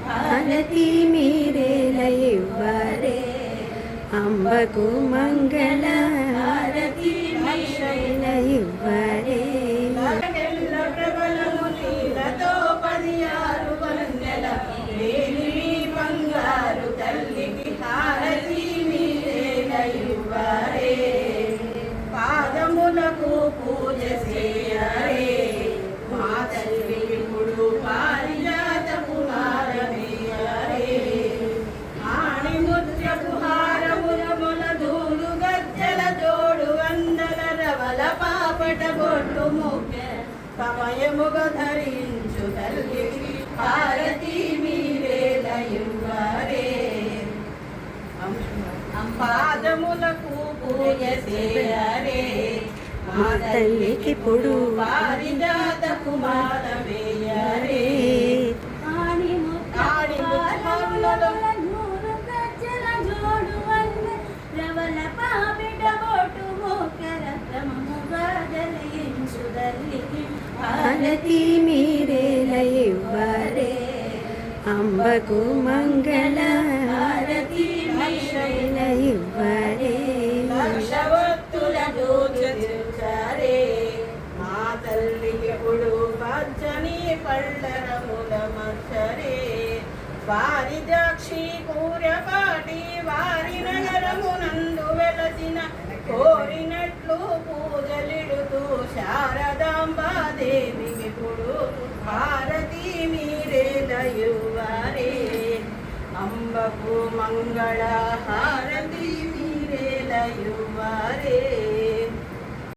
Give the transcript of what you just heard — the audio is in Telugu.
హారతి మీరేల ఇవ్వరే అంబకు మంగళ హారతి మీరేల ఇవ్వరే బంగారు తల్లికి హారతి మీరేల ఇవ్వరే పాదములకు పూజ చేయరే మా తల్లి ఇప్పుడు పారిజాతపు హారమేయరే ఆణిముత్యపు హారముల మొలదూలు గజ్జల జోడు వందల రవల పాపట బొట్టు ముఖ్య సమయముగ ధరించు తల్లికి హారతి మీరేల ఇవ్వరే పాదములకు పూజ చేయరే మా తల్లికి ఇప్పుడు పారిజాత కుమార వేయరే హారతి మీరేల ఇవ్వరే అంబకు మంగళ హారతి మీరేల ఇవ్వరే లక్షవత్తుల దూచరే మా తల్లికి ఇప్పుడు పచ్చని పళ్ళరముల మచ్చరే వారిజాక్షి కూరపాటి వారి నగరమునందు వెలసిన కోరినట్లు పూజలిడుతూ శారదాంబాదేవికి ఇప్పుడు హారతి మీరేల ఇవ్వరే అంబకు మంగళ హారతి మీరేల ఇవ్వరే